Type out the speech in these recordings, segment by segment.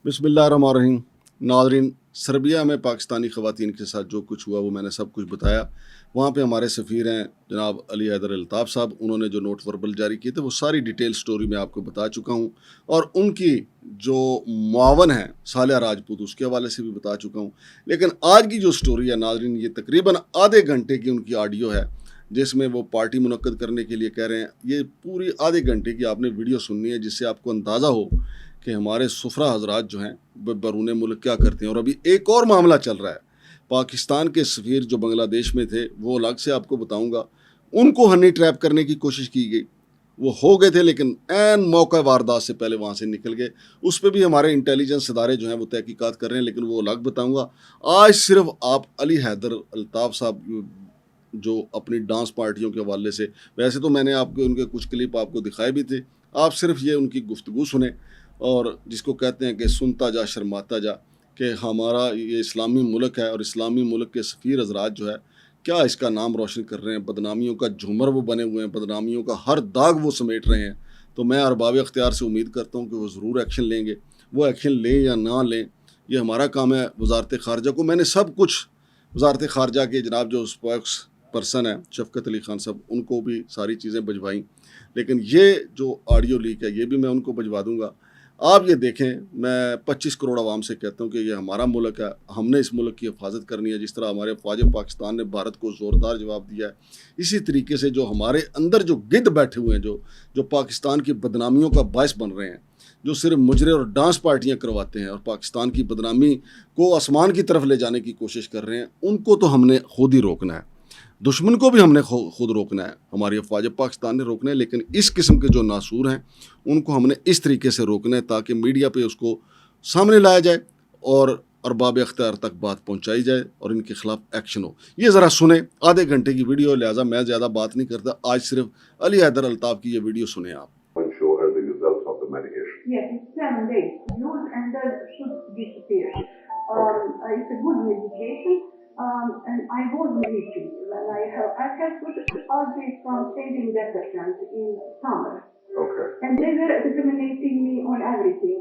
बिस्मिल्लाहिर्रहमानिर्रहीम। नाज़रीन, सर्बिया में पाकिस्तानी ख़वातीन के साथ जो कुछ हुआ वो मैंने सब कुछ बताया। वहाँ पे हमारे सफ़ीर हैं जनाब अली हैदर अल्ताफ़ साहब, उन्होंने जो नोट वर्बल जारी किए थे वो सारी डिटेल स्टोरी मैं आपको बता चुका हूँ, और उनकी जो मुआवन है सालिया राजपूत उसके हवाले से भी बता चुका हूँ। लेकिन आज की जो स्टोरी है नाज़रीन, ये तकरीबन आधे घंटे की उनकी ऑडियो है जिसमें वो पार्टी मुनक्कद करने के लिए कह रहे हैं। ये पूरी आधे घंटे की आपने वीडियो सुननी है जिससे आपको अंदाज़ा हो कि हमारे सुफरा हजरात जो हैं बैरून मुल्क क्या करते हैं। और अभी एक और मामला चल रहा है, पाकिस्तान के सफ़ीर जो बांग्लादेश में थे वो अलग से आपको बताऊंगा, उनको हनी ट्रैप करने की कोशिश की गई। वो हो गए थे लेकिन एन मौका वारदात से पहले वहाँ से निकल गए। उस पर भी हमारे इंटेलिजेंस इदारे जो हैं वो तहकीकात कर रहे हैं, लेकिन वो अलग बताऊंगा। आज सिर्फ आप अली हैदर अल्ताफ़ साहब जो अपनी डांस पार्टियों के हवाले से, वैसे तो मैंने आपको उनके कुछ क्लिप आपको दिखाए भी थे, आप सिर्फ ये उनकी गुफ्तगू सुने और जिसको कहते हैं कि सुनता जा शर्माता जा, कि हमारा ये इस्लामी मुल्क है और इस्लामी मुल्क के सफ़ीर हजरात जो है क्या इसका नाम रोशन कर रहे हैं, बदनामियों का झूमर वो बने हुए हैं, बदनामियों का हर दाग वो समेट रहे हैं। तो मैं अरबाब अख्तियार से उम्मीद करता हूँ कि वो ज़रूर एक्शन लेंगे। वो एक्शन लें या ना लें, ये हमारा काम है। वजारत ख़ारजा को मैंने सब कुछ, वजारत ख़ारजा के जनाब जो स्पोक्स पर्सन है शफ़क़त अली ख़ान साहब, उनको भी सारी चीज़ें भिजवाई, लेकिन ये जो ऑडियो लीक है ये भी मैं उनको भिजवा दूंगा। आप ये देखें, मैं 25 करोड़ आवाम से कहता हूँ कि ये हमारा मुल्क है, हमने इस मुल्क की हिफाजत करनी है। जिस तरह हमारे फ़ौज पाकिस्तान ने भारत को ज़ोरदार जवाब दिया है, इसी तरीके से जो हमारे अंदर जो गिद्ध बैठे हुए हैं, जो पाकिस्तान की बदनामियों का बायस बन रहे हैं, जो सिर्फ मुजरे और डांस पार्टियां करवाते हैं और पाकिस्तान की बदनामी को आसमान की तरफ ले जाने की कोशिश कर रहे हैं, उनको तो हमने खुद ही रोकना है। दुश्मन को भी हमने खुद रोकना है, हमारी अफवाज पाकिस्तान ने रोकना है। लेकिन इस किस्म के जो नासूर हैं उनको हमने इस तरीके से रोकना है ताकि मीडिया पे उसको सामने लाया जाए और अरबाब अख्तियार तक बात पहुंचाई जाए और इनके खिलाफ एक्शन हो। ये ज़रा सुने, आधे घंटे की वीडियो, लिहाजा मैं ज़्यादा बात नहीं करता। आज सिर्फ अली हैदर अल्ताफ़ की ये वीडियो सुने आप। Yes, it's 7 days. Use and then should disappear. It's a good medication, and I was reaching when I had put algae from saving depression in summer. Okay. And they were examinating me on everything.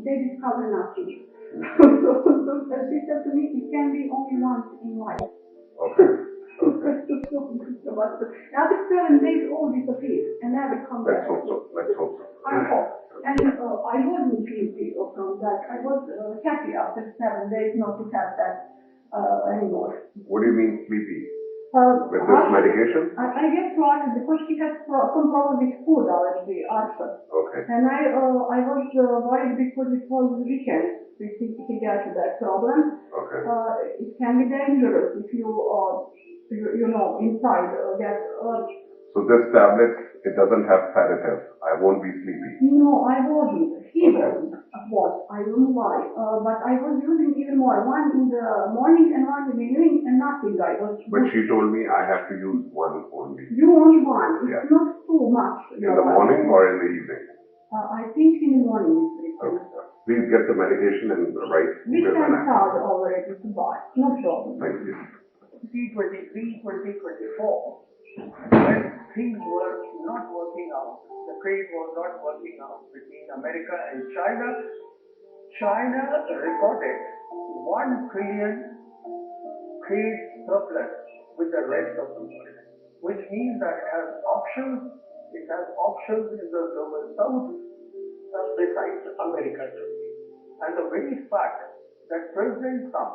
They discovered nothing. So they said to me, it can be only once in life. Okay. After 7 days, all disappeared and never come back. Let's hope so. Let's hope so. I hope. And I wasn't guilty from that. I was happy after 7 days not to have that anymore. What do you mean sleepy? With this I medication? get tired because she has some problem with food allergy also. Okay. And I was worried because it was weekend. We think he got that problem. Okay. It can be dangerous if you know, inside that. So this tablet, it doesn't have sedative. I won't be sleepy. No, I wasn't. He wasn't. I don't know why. But I was using even more. One in the morning and one in the evening, and nothing. But she told me I have to use one only. You only one. It's Yeah. not too much. In the morning or in the evening? I think in the morning is better. Okay. Please get the medication and write. We can start already to buy. No problem. Thank you. 2023-2024, when things were not working out, the trade was not working out between America and China, China recorded 1 trillion trade surplus with the rest of the world, which means that it has options in the global south besides America. And the very fact that President Trump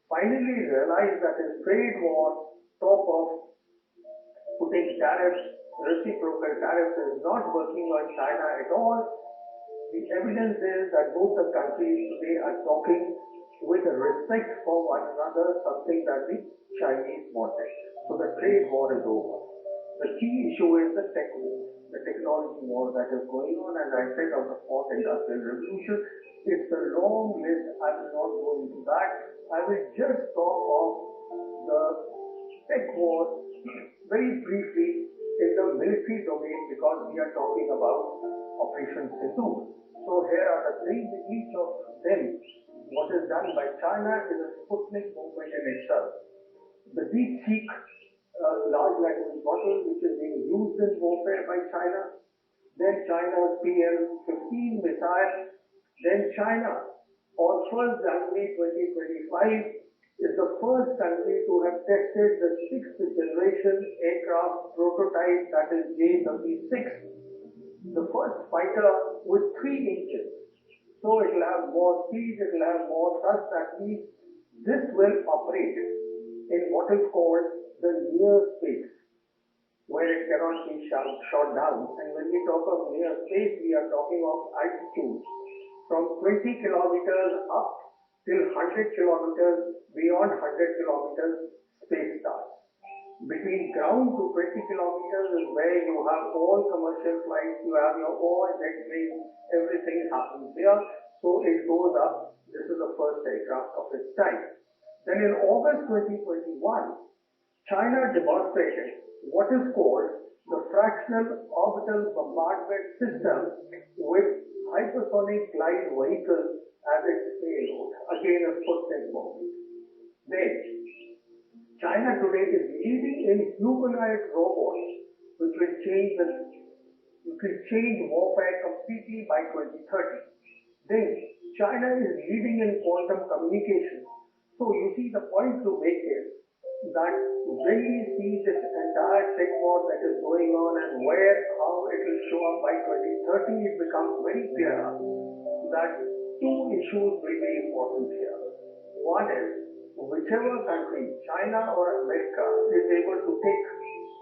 finally realized that his trade war, top of putting tariffs, reciprocal tariffs, is not working on China at all. The evidence is that both the countries today are talking with respect for one another, something that the Chinese wanted. So the trade war is over. The key issue is the tech war, the technology war that is going on. As I said, of the fourth industrial revolution, it's a long list. I will not go into that. I will just talk of the tech war very briefly in the military domain, because we are talking about Operation Sindoor. So here are the things, each of them. What is done by China is a Sputnik movement in itself. The DeepSeek large language model, which is being used in warfare by China. Then China's PL-15 missile, Then China, on 1st January 2025, is the first country to have tested the sixth generation aircraft prototype, that is J-36, the first fighter with 3 engines. So it will have more speed, it will have more thrust. That means this will operate in what is called the near space, where it cannot be shot down. And when we talk of near space, we are talking of altitude from 20 kilometers up till 100 kilometers, beyond 100 kilometers, space starts. Between ground to 20 kilometers is where you have all commercial flights, you have your all jet planes, everything happens there. So it goes up. This is the first aircraft of its type. Then in August 2021, China demonstrated what is called the fractional orbital bombardment system with hypersonic glide vehicle as its payload, again a Sputnik moment. Then, China today is leading in humanoid robots, which will change warfare completely by 2030. Then, China is leading in quantum communication. So you see, the point to make is that when we see this entire tech war that is going on and how it will show up by 2030, it becomes very clear that two issues will be important here. One is, whichever country, China or America, is able to take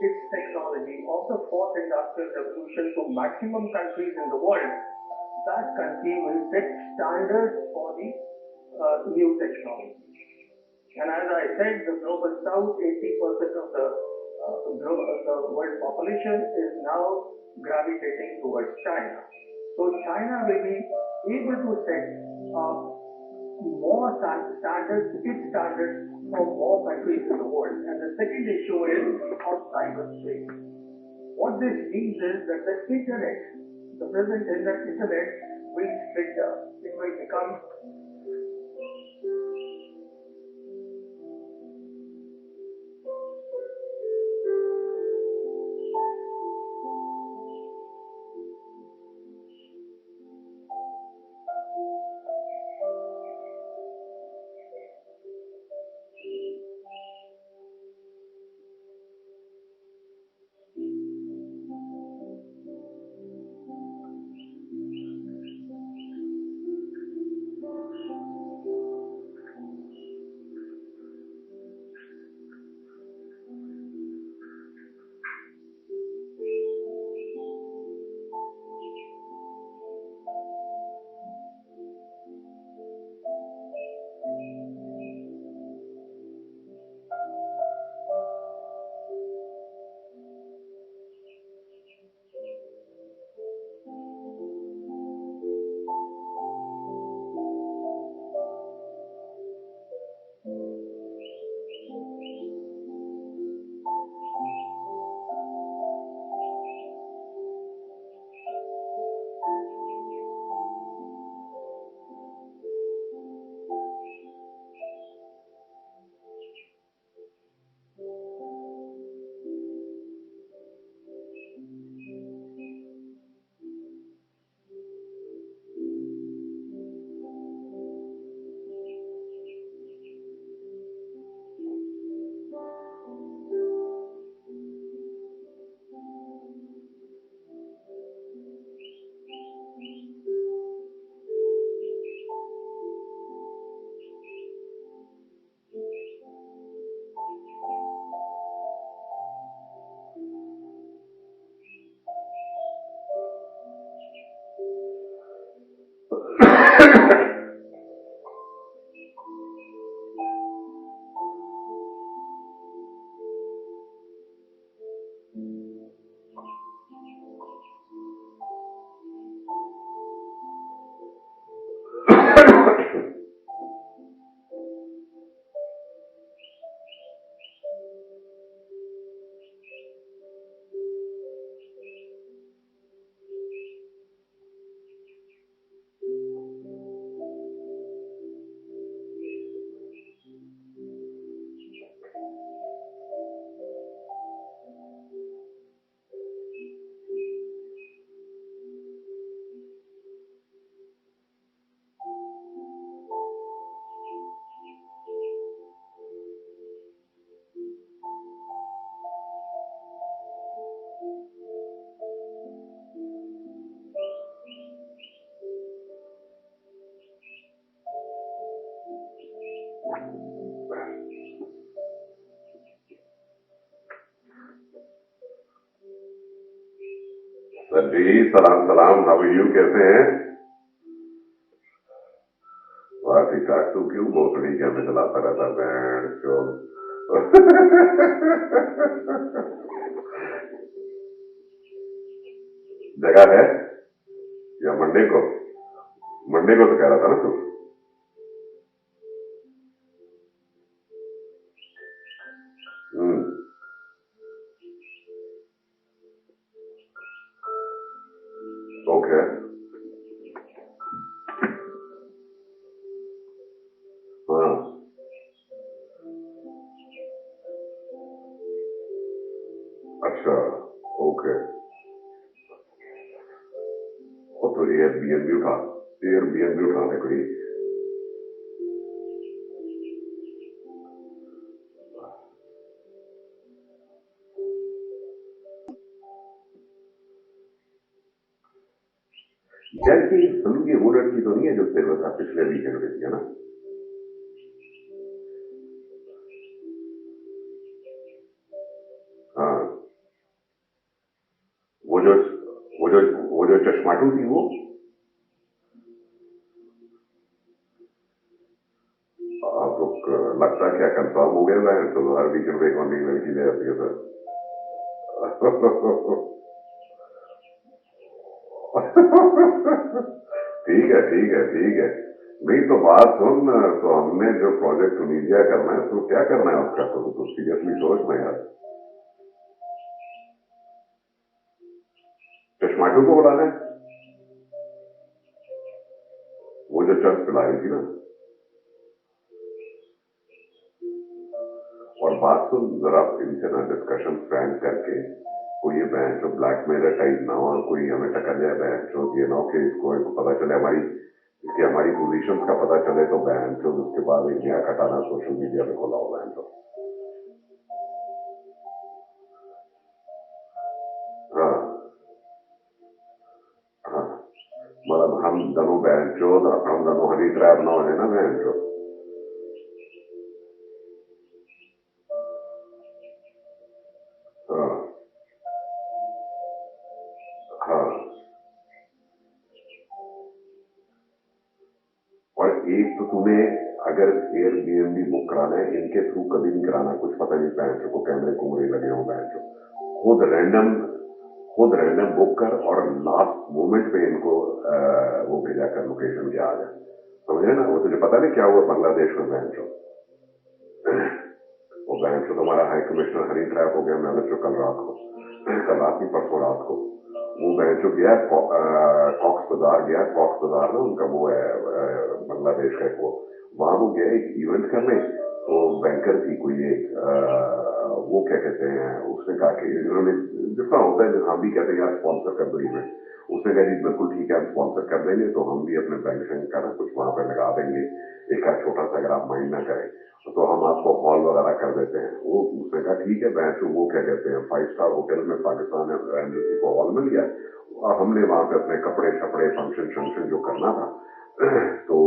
its technology of the fourth industrial revolution to maximum countries in the world, that country will set standards for the new technology. And as I said, the global south, 80% of the world population is now gravitating towards China. So China will be able to set more standards, its standards for more countries in the world. And the second issue is on cyberspace. What this means is that the internet, the present internet will splinter. It will become sir ji, सलाम सलाम, how are you, कैसे हैं? वाह ठीक ठाक। तू क्यों भोसड़ी क्या में चलाता रहता बैंड क्यों? जगह है या मंडे को तो कह रहा था ना तू? हम्म, ओके। हाँ, अच्छा, ओके। वो तो एयरबीएनबी उठा ले कोई। यार कि फिल्म की वो लड़की तो नहीं है जो तेरे साथ पिछले वीकेंड में थी, है ना? हाँ, वो जो वो जो चश्माटू थी वो। आप लोग लगता क्या कंफर्म हो गया? मैं तो हर वीकेंड पे एक और नई लड़की ले आती है सर। ठीक है ठीक है ठीक है। नहीं तो बात सुन, तो हमने जो प्रोजेक्ट टूनिजिया करना है तो क्या करना है उसका, तो सीरियसली सोच ना यार। चश्माटू को बुलाना है, वो जो चर्च पिलाई थी ना। और बात सुन जरा, इनसे ना डिस्कशन फ्रैंक करके, कोई ये बहन जो ब्लैकमेलर टाइप ना हो और कोई हमें टक्कर जाए बहन जो ये ना हो कि इसको पता चले हमारी पोजीशन का पता चले तो बहन जो उसके बाद एक नया कटाना सोशल मीडिया पे खोला हो बहन तो। हाँ हाँ, मतलब हम दोनों हनी ट्रैप ना हो जाए ना बहन जो। हाँ हाँ। और एक तो तूने अगर एयरबीएनबी बुक कराना है इनके थ्रू कभी नहीं कराना, कुछ पता नहीं बहन को कैमरे कुमरे लगे हो बहन को। खुद रैंडम खुद रैंडम बुक कर और लास्ट मोमेंट पे इनको वो भेजा कर लोकेशन के आ जाए, समझे ना? वो तुझे पता नहीं क्या हुआ बांग्लादेश में बहन को? वो बहन को तुम्हारा हाई कमिश्नर हनी ट्रैप हो गया। मैंने तो कल रात की परसों रात को वो बहन चो गया कॉक्स बाजार ना उनका वो है बांग्लादेश का एक वो, वहां वो गया एक इवेंट करने। तो बैंकर थी कोई एक वो क्या कहते हैं, उसने कहा कि इन्होंने जितना होता है हम भी कहते हैं यार स्पॉन्सर कर दो इवेंट। उसने कहा जी बिल्कुल ठीक है हम स्पॉन्सर कर देंगे, तो हम भी अपने बैंक शैंक का ना कुछ वहां पे लगा देंगे, एक आध छोटा सा अगर आप माइंड ना करें तो हम आपको हॉल वगैरह कर देते हैं। वो उसने कहा ठीक है बैंक वो क्या कहते हैं 5 स्टार होटल में पाकिस्तान एम्बेसी को हॉल मिल गया और हमने वहां पे अपने कपड़े शपड़े फंक्शन जो करना था। तो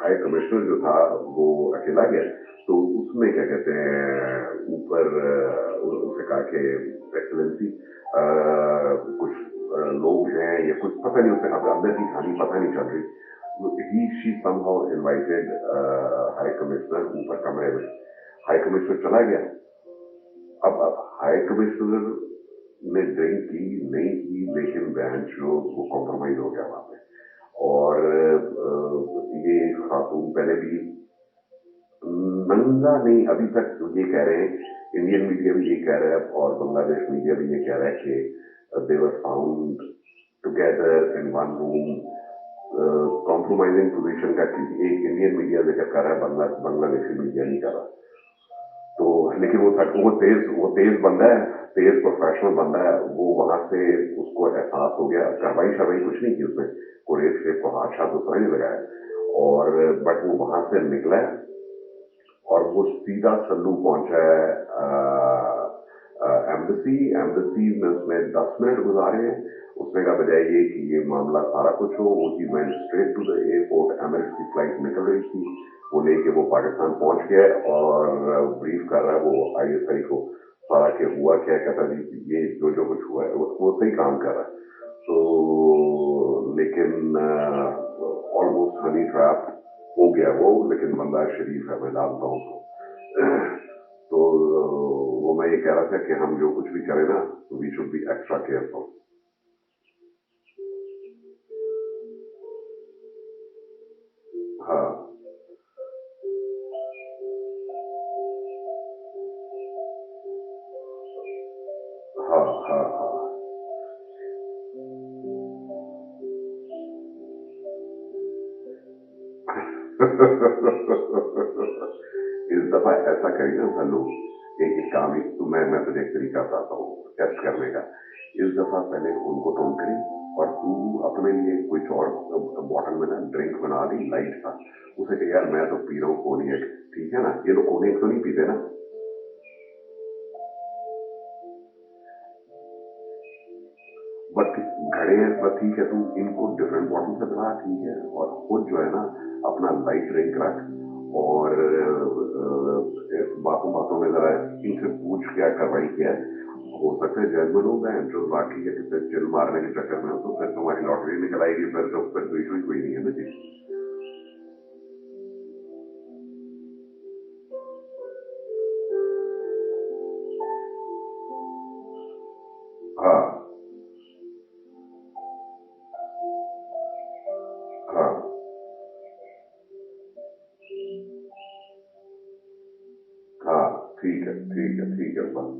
हाई कमिश्नर जो था वो अकेला गया, तो उसने क्या कहते हैं ऊपर उसने कहा कि एक्सलेंसी कुछ लोग हैं या कुछ पता नहीं, उसने अब अंदर की कहानी पता नहीं चल रही। She somehow invited high commissioner ऊपर कमरे में। हाई कमिश्नर चला गया। अब हाई कमिश्नर ने ड्रिंक की नहीं की, लेकिन बहन जो वो कॉम्प्रोमाइज हो गया वहां पे। और ये खातून पहले भी नंगा नहीं, अभी तक ये कह रहे हैं, इंडियन मीडिया भी ये कह रहा है और बांग्लादेश मीडिया भी ये कह रहा है कि they were found together in one room. Compromising position का एक इंडियन मीडिया जिक्र कर रहा है, बांग्लादेशी मीडिया नहीं कर रहा। तो लेकिन वो तेज बंदा है, तेज प्रोफेशनल बंदा है। वो वहां से उसको एहसास हो गया, कार्रवाई शरवाई कुछ नहीं की उसने, कुरेश शेख को हाथ शाथ उसने नहीं लगाया। और बट वो वहां से निकला है और वो सीधा सल्लू पहुंचा है एम्बेसी में। उसने 10 मिनट गुजारे हैं। उसने कहा बजाय ये कि ये मामला सारा कुछ हो, वो ही went straight to the airport. Emirates की फ्लाइट निकल रही थी वो लेके वो पाकिस्तान पहुंच गया है और ब्रीफ कर रहा है वो ISI को सारा के हुआ क्या, कहता जी ये जो जो कुछ हुआ है वो सही काम कर रहा है। तो लेकिन ऑलमोस्ट हनी ट्रैप हो गया वो, लेकिन बंदा शरीफ है, मैं जानता हूँ उसको। तो वो मैं ये कह रहा था कि हम जो कुछ भी करें ना, तो we should be extra careful. हाँ हाँ हाँ हाँ। इस दफा ऐसा करिए ना सब लोग, एक एक काम, एक तो मैं तुझे एक तरीका बताता हूँ टेस्ट करने का। इस दफा पहले उनको टोन करी और तू अपने लिए कुछ और बॉटल में ना ड्रिंक बना ली लाइट सा, उसे कह यार मैं तो पी रहा हूँ कोनियक, ठीक है ना, ये लोग कोनियक तो नहीं पीते ना। बट घड़े हैं, बस ठीक है, तू इनको डिफरेंट बॉटल से बना, ठीक है, और खुद जो है ना अपना लाइट ड्रिंक रख। और बातों बातों में जरा इनसे पूछ क्या कार्रवाई किया है, हो सकता है जेलमन हो गए जो बाकी है, कितने चिल मारने के चक्कर में हो तो फिर तुम्हारी लॉटरी निकल आएगी, फिर तो इशू ही कोई नहीं है ना जी। हाँ हाँ हाँ, ठीक है ठीक है ठीक है बस।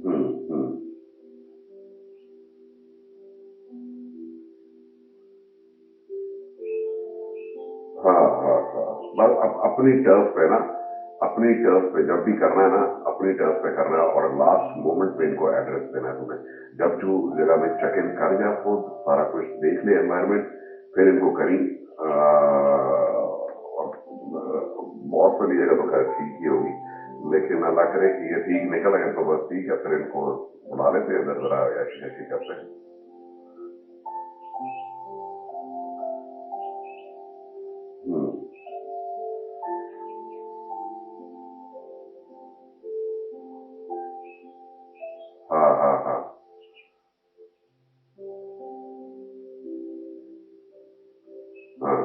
हम्म हम्म। हाँ हाँ हाँ, बस अपनी टर्फ पे ना, अपनी टर्फ पे जब भी करना है ना, अपनी टर्फ पे करना है, और लास्ट मोमेंट पे इनको एड्रेस देना है तुम्हें। जब जो जगह में चेक इन कर जा खुद, सारा कुछ देख ले एनवायरमेंट, फिर इनको करी। और बहुत सारी जगह तो खैर ठीक ही होगी, लेकिन अल्लाह करे कि ये ठीक निकल आए तो बस ठीक है, फिर इनको बुला लेते हैं अंदर, जरा ऐसी ऐसी करते हैं। हम्म, हाँ हाँ हाँ हाँ।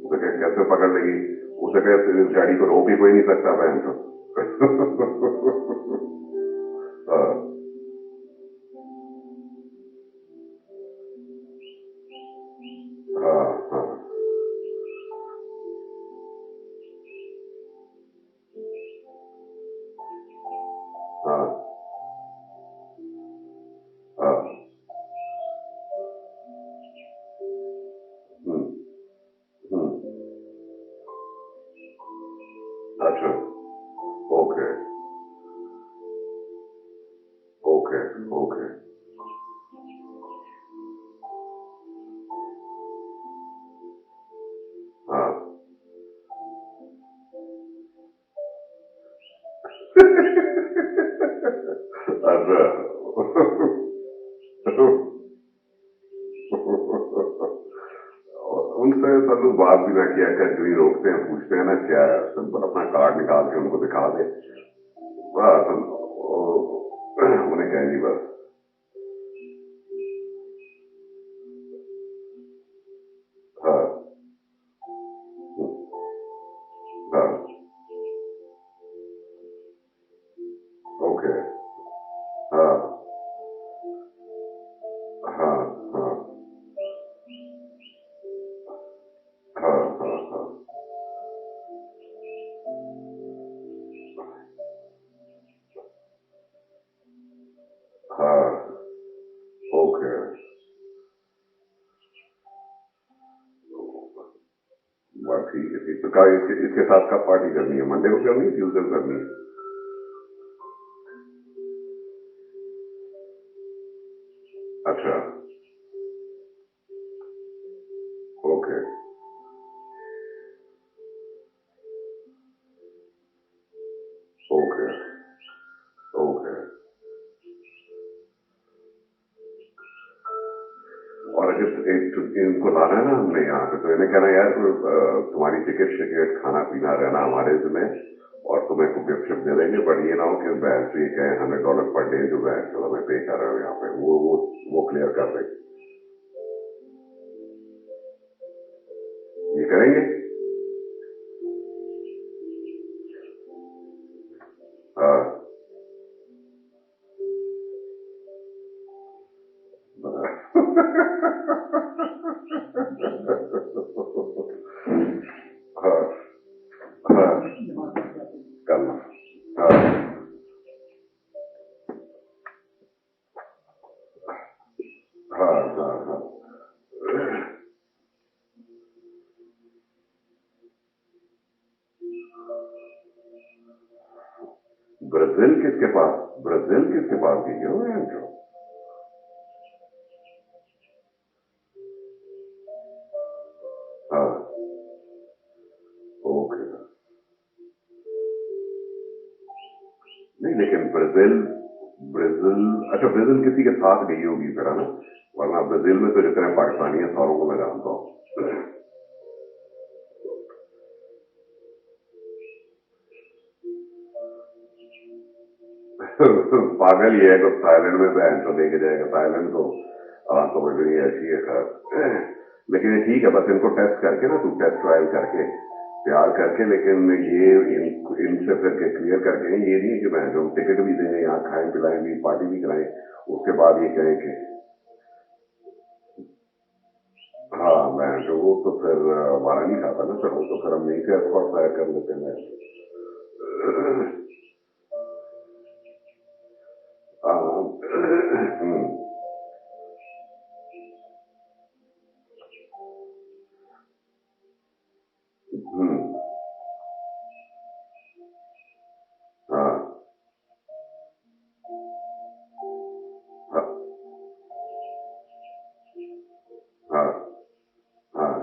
उसे कैसे पकड़ लेगी, उसे कैसे, इस गाड़ी को रोक ही कोई नहीं सकता बहन तो। हाँ हाँ हाँ हाँ हाँ। हम्म हम्म। अच्छा। Okay okay okay. हाँ। अच्छा। उनसे सब लोग बात भी ना किया कर, जो ही रोकते हैं पूछते हैं ना क्या है, सिंपल अपना कार्ड निकाल के उनको दिखा दे बस। उन्हें कहेंगी बस। हाँ हाँ। ओके। हाँ हाँ हाँ हाँ हाँ हाँ हाँ। ओके। बस ठीक है ठीक, तो क्या इसके साथ कब पार्टी करनी है, मंडे को करनी है, ट्यूजडे को करनी है? अच्छा। ओके। Okay okay. और अगर इनको लाना है ना हमने यहाँ पे, तो इन्हें कहना यार तुम्हारी टिकट शिकट खाना पीना रहना हमारे इसमें, और तुम्हें को गिफ्ट शिफ्ट दे देंगे, बट ये ना हो कि बैंक ये कहें $100 पर डे जो बैंक चलो मैं पे कर रहा हूँ यहाँ पे, वो क्लियर कर दें। ये करेंगे? हाँ हाँ हाँ करना। हाँ हाँ हाँ हाँ। ब्राजील किसके पास गई हो जो? हाँ ओके। नहीं लेकिन ब्राजील ब्राजील अच्छा, ब्राजील किसी के साथ गई होगी फिर, है ना? वरना ब्राजील में तो जितने पाकिस्तानी हैं सारों को मैं जानता हूँ। पागल ये है कि थाईलैंड में बहन तो लेके जाएगा, थाईलैंड तो तो वही ऐसी है खैर। लेकिन ये ठीक है, बस इनको टेस्ट करके ना, तू टेस्ट ट्रायल करके प्यार करके, लेकिन ये इनसे फिर क्लियर करके, ये नहीं है कि मैं जो टिकट भी देंगे यहाँ खाएं पिलाएंगे पार्टी भी कराएं, उसके बाद ये कहें कि हाँ मैं जो, वो तो फिर हमारा नहीं खाता ना सर, वो तो फिर हम यहीं से एस्कॉर्ट फायर कर लेते हैं। हम्म हम्म, हाँ हाँ हाँ हाँ।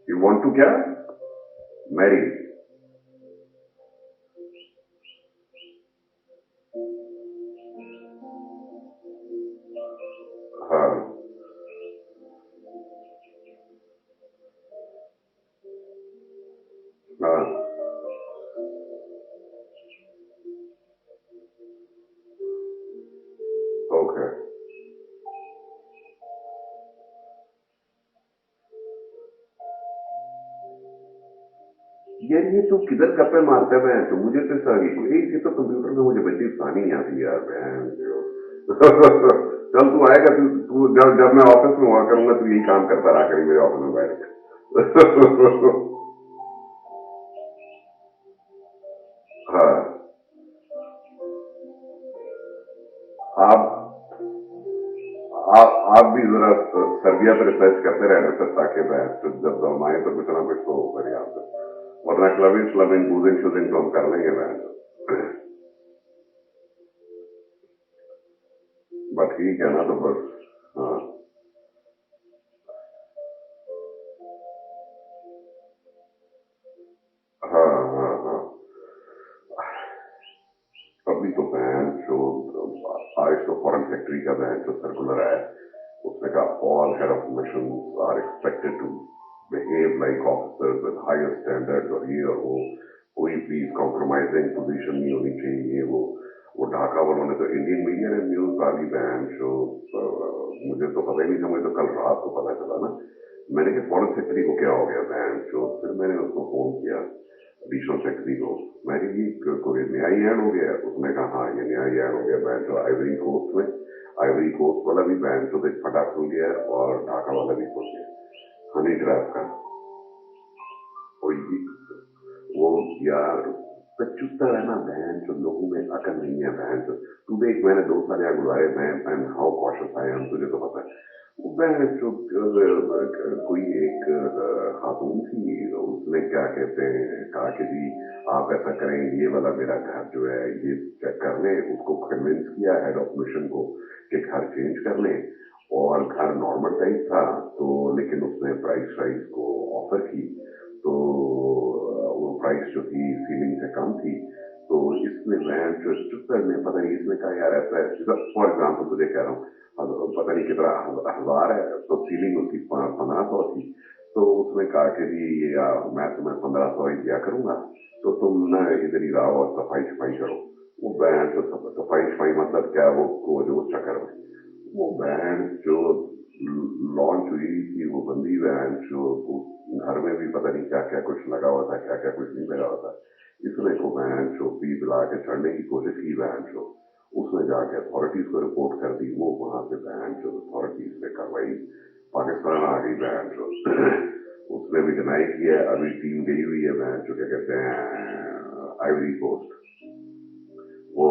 यू वांट टू क्या? मैरी? हाँ हाँ ओके। यार ये तो किधर गप्पे मारते हैं? तो मुझे तो ये तो कंप्यूटर में मुझे बच्ची फसानी नहीं आती यार बहन जो। चल तू आएगा, तू जब जब मैं ऑफिस में हुआ करूंगा तू यही काम करता रहा करी मेरे ऑफिस में बैठ के। हाँ आप आप भी जरा सर्बिया पर रिसर्च करते रहना सर, ताकि मैं तो जब हम आए तो कुछ ना कुछ तो करिए आप, वरना क्लबिंग क्लबिंग बूजिंग शूजिंग तो हम कर लेंगे मैं। बस ठीक है ना, तो बस हाँ हाँ हाँ हाँ। अभी तो बहन जो आज तो फॉरेन सेक्रेटरी का बहन जो सर्कुलर है, उसने कहा all head of mission are expected to behave like officers with higher standards, और ये और वो, कोई प्लीज कॉम्प्रोमाइजिंग पोजीशन नहीं होनी चाहिए। वो ढाका वालों ने तो इंडियन मीडिया ने न्यूज डाली बहन जो, मुझे तो पता ही नहीं था, मुझे तो कल रात को पता चला ना। मैंने कहा फॉरेन सेक्रेटरी को क्या हो गया बहन जो, फिर मैंने उसको फोन किया एडिशनल सेक्रेटरी को, मैंने जी कोई नया ही ऐड हो गया? उसने कहा हाँ ये नया ही ऐड हो गया बहन जो, आइवरी कोस्ट में, आइवरी कोस्ट वाला भी बहन जो फटा खुल गया और ढाका वाला भी खुल गया, हनी ट्रैप का। और वो यार पचहत्तर है ना बहन जो, लोगों में अकल नहीं है बहन जो। तू देख मैंने 2 साल यहाँ गुजारे, मैं हाउ कॉशियस आई एम, तुझे तो पता है। वो बहन जो कोई एक खातून थी, उसने क्या कहते हैं कहा कि जी आप ऐसा करें, ये वाला मेरा घर जो है ये चेक कर लें, उसको कन्विंस किया हेड ऑफ मिशन को कि घर चेंज कर लें, और घर नॉर्मल टाइप था तो, लेकिन उसने प्राइस राइज को ऑफर की, तो वो प्राइस जो थी सीलिंग से कम थी, तो इसने वैन जो चुप्तर ने पता नहीं इसने कहा यार ऐसा है, फॉर एग्जाम्पल तुझे कह रहा हूँ पता नहीं कितना हजार है, तो सीलिंग उसकी 1500 थी, तो उसने कहा कि जी ये मैं तुम्हें 1500 ही दिया करूंगा, तो तुम ना इधर ही रहो और सफाई सफाई करो। वो बैंड जो सफाई सफाई मतलब क्या, वो जो चक्कर में वो बैंड जो लॉन्च हुई थी, वो बंदी बैंड जो घर में भी पता नहीं क्या क्या कुछ लगा हुआ था, क्या क्या कुछ नहीं लगा हुआ था। इसने को बैंड जो पी पिला के चढ़ने की कोशिश की बैंड जो, उसने जाके अथॉरिटीज को रिपोर्ट कर दी, वो वहां से बैंड जो अथॉरिटीज ने कार्रवाई, पाकिस्तान आ गई बैंड जो उसने भी डिनाई किया है। अभी टीम गई हुई है बैंड जो क्या कहते हैं आइवरी कोस्ट, वो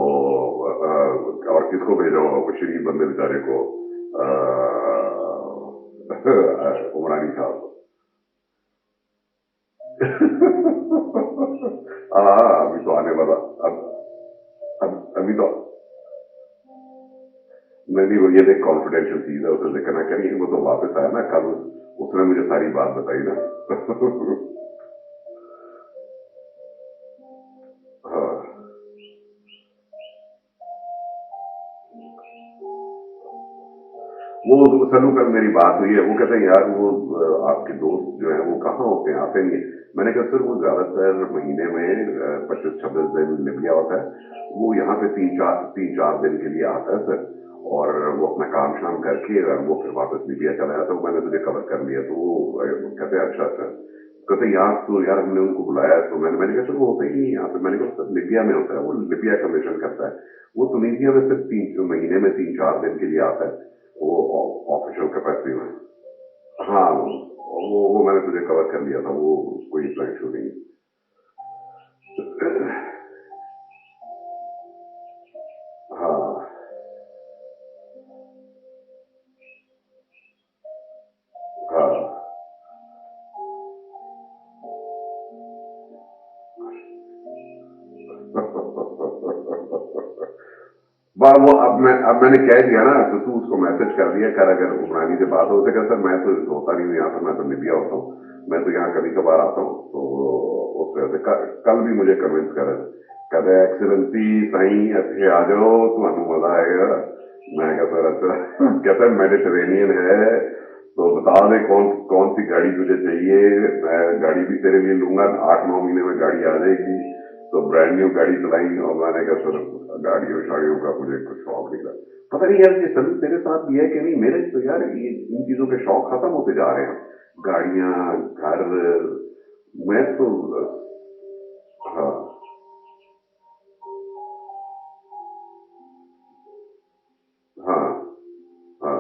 और किसको भेजा हुआ, वो शरीफ बंदे बेचारे को उमरानी साहब अभी तो आने वाला, अभी तो नहीं, वो ये देख कॉन्फिडेंशियल चीज है, उसे जिक्र ना करिए, वो तो वापस आया ना कल, उसने मुझे सारी बात बताई ना। हाँ, वो सलू कल मेरी बात हुई है, वो कहते हैं यार वो आपके दोस्त जो है वो कहाँ होते हैं, आते नहीं है। मैंने कहा सर वो ज्यादातर महीने में 25-26 दिन लिबिया होता है, वो यहाँ पे 3-4 दिन के लिए आता है सर, और वो अपना काम शाम करके वो फिर वापस लिबिया चला जाता है। मैंने तुझे कवर कर लिया, तो वो कहते हैं अच्छा अच्छा, कहते यार तो यार हमने उनको बुलाया, तो मैंने कहा सर वो होता ही नहीं यहाँ पे। मैंने कहा सर लिबिया में होता है, वो लिबिया का मिशन करता है, वो तुनीसिया में सिर्फ 3 महीने में 3-4 दिन के लिए आता है, वो ऑफिशियल कैपेसिटी में। हाँ, वो मैंने तुझे कवर कर लिया था, वो कोई इतना इशू नहीं। हाँ हाँ वाह, वो अब मैंने कह दिया ना, तो तू उसको मैसेज कर दिया कर, अगर उमरानी से बात हो उसे कह सर मैं तो होता नहीं हूँ यहाँ पर, मैं तो लिबिया होता हूँ, मैं तो यहाँ कभी कभार आता हूँ। तो उससे कल भी मुझे कन्विंस करे, कहते एक्सीलेंसी सही अच्छे आ जाओ तुम्हें मजा आएगा। मैं कहा सर अच्छा कहता है मेडिटेरेनियन है, तो बता दे कौन कौन सी गाड़ी तुझे चाहिए, मैं गाड़ी भी तेरे लिए लूंगा, 8-9 महीने में गाड़ी आ जाएगी। तो ब्रांड न्यू गाड़ी चलाई, और मैंने कहा सर गाड़ियों शाड़ियों का मुझे कुछ शौक नहीं था। पता नहीं यार ये सभी तेरे साथ भी है कि नहीं, मेरे तो यार ये इन चीजों के शौक खत्म होते जा रहे हैं, गाड़ियां घर, मैं तो हाँ हाँ हाँ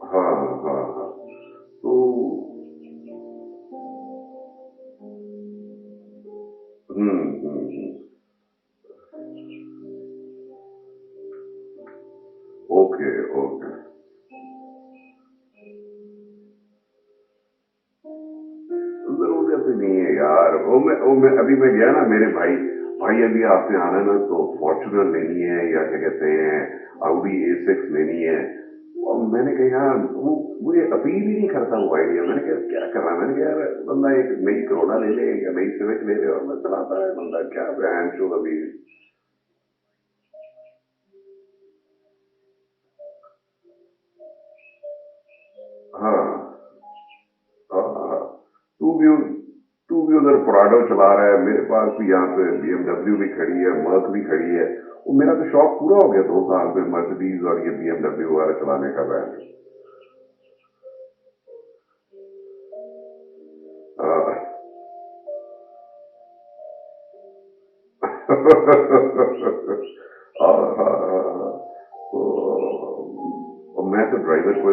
हाँ हाँ हाँ, तो हम्म, ओके ओके, जरूरत ही नहीं है यार। वो मैं अभी मैं गया ना, मेरे भाई भाई अभी आपने आना ना तो फॉर्च्यूनर लेनी है या क्या कहते हैं Audi A6 लेनी है। और मैंने कहा यार वो मुझे अपील ही नहीं करता वो आइडिया। मैंने कहा क्या कर रहा है, मैंने कहा यार बंदा एक नई करोना ले ले या नई सिविक ले ले, और मैं चलाता है बंदा, क्या बहन चो अभी। हाँ हाँ हाँ। तू भी तू भी उधर पराडो चला रहा है, मेरे पास भी यहाँ पे BMW भी खड़ी है, मर्क भी खड़ी है। वो मेरा तो शौक पूरा हो गया 2 साल में, मर्सिडीज और ये BMW वगैरह चलाने का बैंड। तो मैं तो ड्राइवर को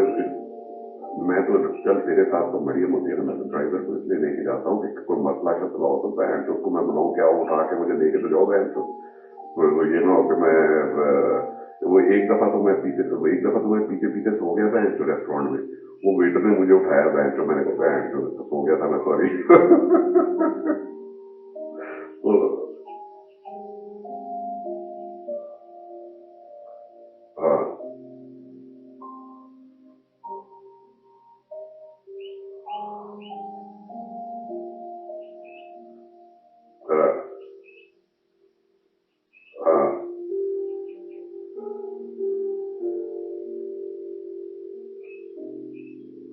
मैं तो चल तेरे साथ तो मरियम होती है ना, मैं तो ड्राइवर को इसलिए लेके जाता हूँ कि कोई मसला शसला हो तो बहन तो उसको मैं बुलाऊं, क्या वो उठा के मुझे लेके तो जाओ बहन तो। वो ये ना हो कि मैं वो एक दफा तो मैं पीछे तो एक दफा तो मैं पीछे पीछे सो गया बहन तो रेस्टोरेंट में, वो वेटर ने मुझे उठाया बहन तो, मैंने कहा बहन तो सो गया था मैं, सॉरी। तो हाँ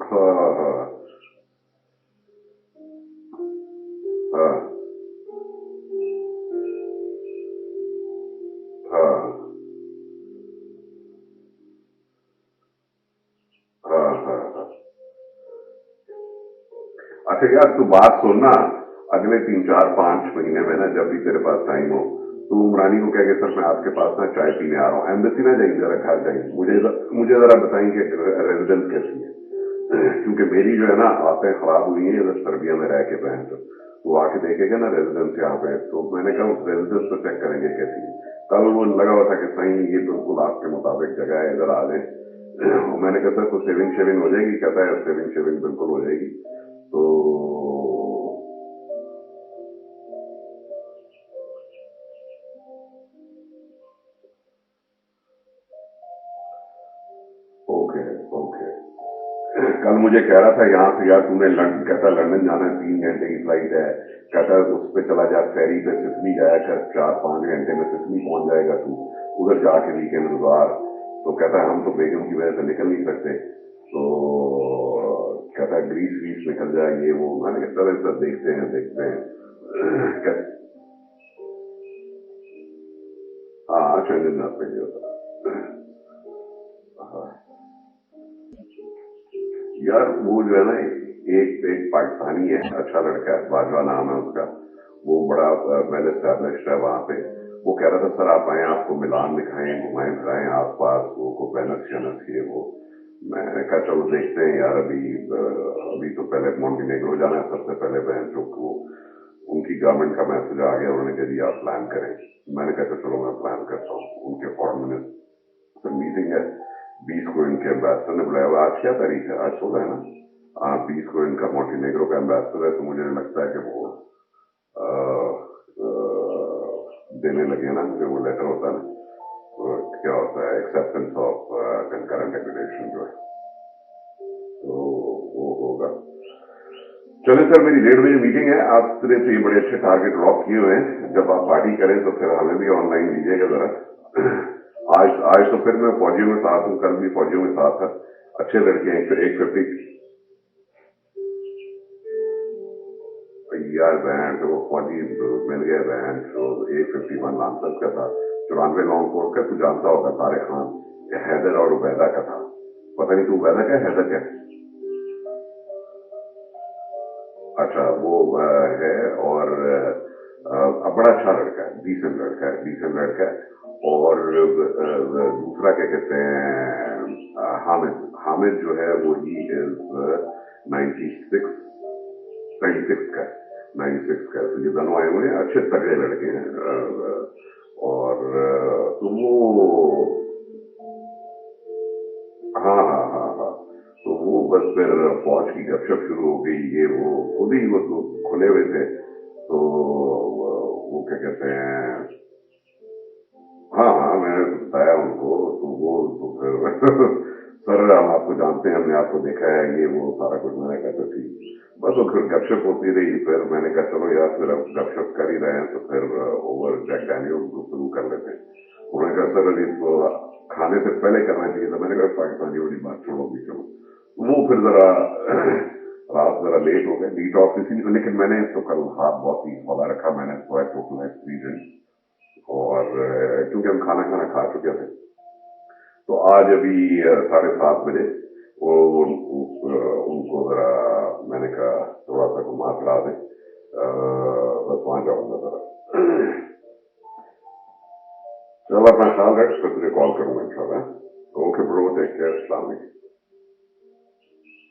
हाँ हाँ हाँ हाँ हाँ हाँ हाँ। अच्छा यार तू बात सुनना, अगले 3 4 5 महीने में ना जब भी तेरे पास टाइम हो तो उमरानी को कह के सर मैं आपके पास ना चाय पीने आ रहा हूँ, एम्बेसी ना जाएंगे, जरा घर जाएंगे, मुझे जरा बताएंगे रेजिडेंस कैसी है। क्योंकि मेरी जो है ना आदतें खराब हुई हैं इधर सर्बिया में रह के बहन तो आके देखेगा ना रेजिडेंस यहाँ पे, तो मैंने कहा उस रेजिडेंस को चेक करेंगे कैसी है। कल वो लगा हुआ था कि सही ये बिल्कुल आपके मुताबिक जगह है, इधर आ जाए। मैंने कहा सर कुछ सेविंग शेविंग हो जाएगी, कहता है सेविंग शेविंग बिल्कुल हो जाएगी। तो ओके ओके। कल मुझे कह रहा था यहाँ से यार तूने लंदन, कहता लंदन जाना है 3 घंटे की फ्लाइट है, कहता उस पे चला जा फेरी पे सिडनी जाया कर 4 5 घंटे में सिडनी पहुंच जाएगा तू, उधर जाके वीकेंड गुजार। तो कहता है हम तो बेगम की वजह से निकल नहीं सकते, तो कहता है ग्रीस व्रीस निकल जाए ये वो। मैंने कहा चलो सब देखते हैं हाँ शंजन नाथ पे जो था। हाँ यार वो जो है ना एक एक पाकिस्तानी है, अच्छा लड़का है, बाजवा नाम है उसका, वो बड़ा वेल एस्टेब्लिश्ड है वहां पे। वो कह रहा था सर आप आए आपको मिलान दिखाएं घुमाएं फिराएं आसपास वो वेनस शनस ये वो। मैंने कहा चलो देखते हैं यार, अभी तो पहले मोंटेनेग्रो जाना है सबसे पहले, बहन चौक को उनकी गवर्नमेंट का मैसेज आ गया, उन्होंने कहा जी आप प्लान करें। मैंने कहा चलो मैं प्लान करता हूँ। उनके फॉरेन मिनिस्टर मीटिंग है 20 को, इनके एम्बेसडर ने बुलाया हुआ। आज क्या तारीख है, आज 16 है ना। 20 को इनका मोंटेनेग्रो का एम्बेसडर है, तो मुझे लगता है कि वो आ, आ, देने लगे ना मुझे वो लेटर होता है ना, तो क्या होता है एक्सेप्टेंस ऑफ कंकरेंट एग्रीडेशन जो है, तो वो होगा। चले सर मेरी 1:30 बजे मीटिंग है, आप तरह से ये बड़े अच्छे टारगेट लॉक किए हुए हैं, जब आप पार्टी करें तो फिर हमें भी ऑनलाइन लीजिएगा जरा। आज तो फिर मैं फौजियों में साथ हूँ, कल भी फौजियों में साथ था, अच्छे लड़के हैं। 150 यार बैंड वो फौजी मिल गए बैंड, तो 151 लांसर्स का था, 94 लॉन्ग कोर्स का, तू जानता होगा तारिक खान, हैदर और उबैदा का था। पता नहीं तू उबैदा क्या हैदर क्या। अच्छा वो है, और बड़ा अच्छा लड़का है, डिसेंट लड़का है, डिसेंट लड़का है। और दूसरा क्या कहते हैं हामिद, हामिद जो है वो ही इज 96 96 का 96 का। तो ये दोनों आए हुए हैं, अच्छे तगड़े लड़के हैं। और तो वो हाँ हाँ हाँ हाँ, तो वो बस फिर फौज की गपशप शुरू हो गई, ये वो खुद ही वो तो खुले हुए थे। तो वो क्या कहते हैं, हाँ हाँ मैंने तो बताया उनको, तो वो तो फिर सर हम आपको जानते हैं, हमने आपको देखा है ये वो सारा कुछ। मैंने कहा तो ठीक, बस वो फिर गपशप होती रही। फिर मैंने कहा चलो यार फिर अब गपशप कर ही रहे हैं तो फिर ओवर जैक डैनियल को शुरू कर लेते हैं। उन्होंने कहा सर अभी तो खाने से पहले करना चाहिए था। मैंने कहा पाकिस्तानी वाली बात छोड़ो भी, चलो वो फिर जरा रात जरा लेट हो गए डिटॉक्स इसीलिए, लेकिन मैंने तो कल हाथ बहुत ही खोला रखा, मैंने सोया टोटल एक्सपीरियंस। और क्योंकि हम खाना खाना खा चुके थे, तो आज अभी 7:30 बजे वो उनको जरा मैंने कहा थोड़ा सा घुमा फिरा दें, बस वहां जाऊंगा जरा। चलो अपना ख्याल रख, फिर तुझे कॉल करूंगा इंशाल्लाह। ओके ब्रो, टेक केयर, अस्सलाम वालेकुम।